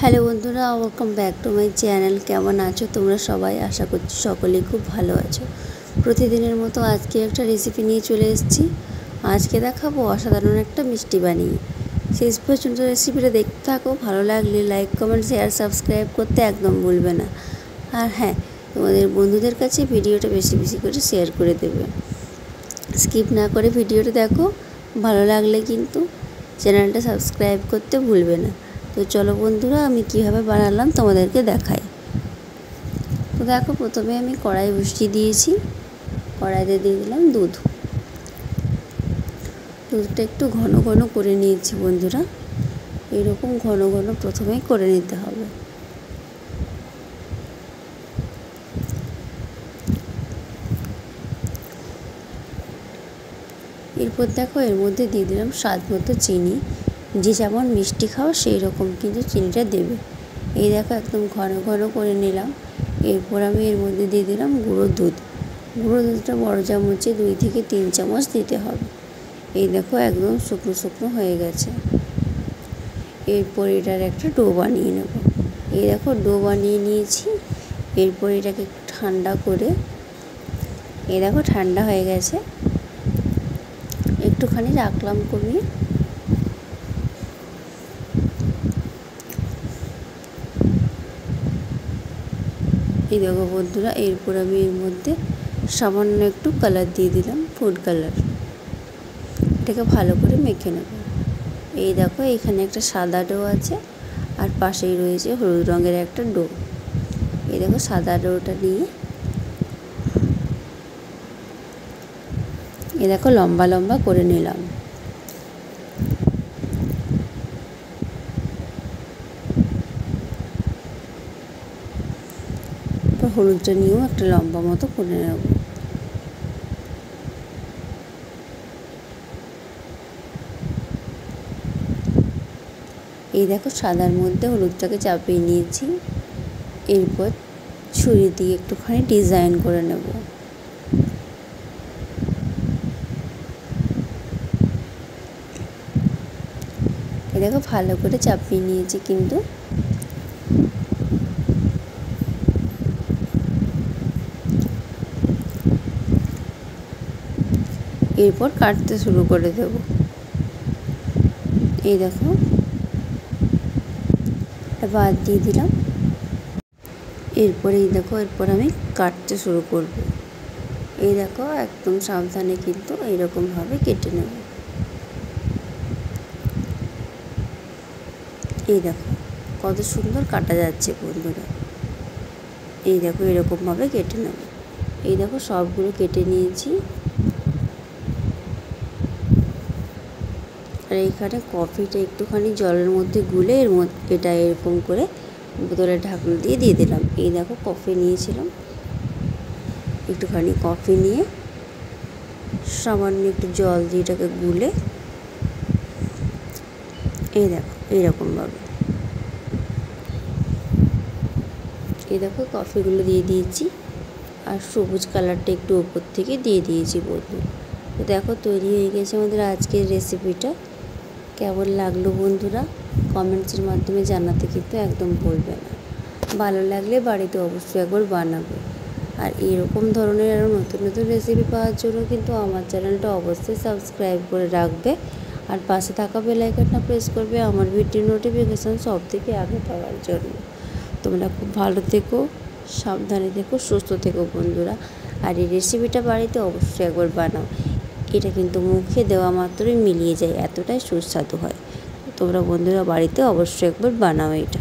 Hello বন্ধুরা, welcome back to my channel. কেমন আছো তোমরা সবাই? আশা করছি সকলেই খুব ভালো আছো। প্রতিদিনের মতো আজকে একটা রেসিপি নিয়ে চলে এসেছি। আজকে দেখাবো অসাধারণ একটা মিষ্টি বানিয়ে। শেষ পর্যন্ত রেসিপিটা দেখতে থাকো। ভালো লাগলে লাইক, কমেন্ট, শেয়ার, সাবস্ক্রাইব করতে একদম ভুলবে না। আর হ্যাঁ, তোমাদের বন্ধুদের কাছে ভিডিওটা বেশি বেশি করে শেয়ার করে দেবে। স্কিপ না করে ভিডিওটা দেখো। ভালো লাগলে কিন্তু চ্যানেলটা সাবস্ক্রাইব করতে ভুলবে না। তো চলো বন্ধুরা, আমি কীভাবে বানালাম তোমাদেরকে দেখাই। তো দেখো, প্রথমে আমি কড়াই বসিয়ে দিয়েছি। কড়াইতে দিয়ে দিলাম দুধটা একটু ঘন ঘন করে নিয়েছি বন্ধুরা। এরকম ঘন ঘন প্রথমেই করে নিতে হবে। এরপর দেখো, এর মধ্যে দিয়ে দিলাম স্বাদ মতো চিনি। যে যেমন মিষ্টি খাও সেই রকম কিন্তু চিনিটা দেবে। এই দেখো, একদম ঘন ঘন করে নিলাম। এরপর আমি এর মধ্যে দিয়ে দিলাম গুঁড়ো দুধটা বড় চামচে 2 থেকে 3 চামচ দিতে হবে। এই দেখো, একদম শুকনো শুকনো হয়ে গেছে। এরপর এটার একটা ডো বানিয়ে নেব। এই দেখো, ডো বানিয়ে নিয়েছি। এরপর এটাকে ঠান্ডা করে, এই দেখো ঠান্ডা হয়ে গেছে। একটুখানি রাখলাম কমিয়ে। এই দেখো বন্ধুরা, এরপর আমি এর মধ্যে সামান্য একটু কালার দিয়ে দিলাম, ফুড কালার। এটাকে ভালো করে মেখে নেব। এই দেখো, এখানে একটা সাদা ডো আছে আর পাশেই রয়েছে হলুদ রঙের একটা ডো। এই দেখো, সাদা ডোটা নিয়ে এই দেখো লম্বা লম্বা করে নিলাম। হলুদটা নিয়েও একটা লম্বা মতো করে নেব। এই দেখো, সাদার মধ্যে হলুদটাকে চাপিয়ে নিয়েছি। এরপর ছুরি দিয়ে একটুখানি ডিজাইন করে নেব। এই দেখো, ভালো করে চাপিয়ে নিয়েছি কিন্তু। এরপর কাটতে শুরু করে দেব। এই দেখো, বাদ দিয়ে দিলাম। এরপর আমি কাটতে শুরু করব। এই দেখো, একদম সাবধানে কিন্তু এইরকমভাবে কেটে নেব। এই দেখো, কত সুন্দর কাটা যাচ্ছে বন্ধুরা। এই দেখো, এরকমভাবে কেটে নেব। এই দেখো, সবগুলো কেটে নিয়েছি। আর এইখানে কফিটা একটুখানি জলের মধ্যে গুলে এটা এরকম করে বোতলের ঢাকনা দিয়ে দিলাম। এই দেখো, কফি নিয়েছিলাম। একটুখানি কফি নিয়ে সামান্য একটু জল দিয়ে এটাকে গুলে, এই দেখো এইরকমভাবে, এই দেখো কফিগুলো দিয়ে দিয়েছি। আর সবুজ কালারটা একটু উপর থেকে দিয়ে দিয়েছি বন্ধু। তো দেখো, তৈরি হয়ে গেছে আমাদের আজকের রেসিপিটা। কেমন লাগলো বন্ধুরা, কমেন্টসের মাধ্যমে জানাতে কিন্তু একদম ভুলবে না। ভালো লাগলে বাড়িতে অবশ্যই একবার বানাবে। আর এরকম ধরনের আরও নতুন নতুন রেসিপি পাওয়ার জন্য কিন্তু আমার চ্যানেলটা অবশ্যই সাবস্ক্রাইব করে রাখবে। আর পাশে থাকা বেল আইকনটা প্রেস করবে আমার ভিডিও নোটিফিকেশান সব থেকে আগে পাওয়ার জন্য। তোমরা খুব ভালো থেকো, সাবধানে থেকো, সুস্থ থেকো বন্ধুরা। আর এই রেসিপিটা বাড়িতে অবশ্যই একবার বানাও। এটা কিন্তু মুখে দেওয়া মাত্রই মিলিয়ে যায়, এতটাই সুস্বাদু হয়। তোমরা বন্ধুরা বাড়িতে অবশ্যই একবার বানাও এটা।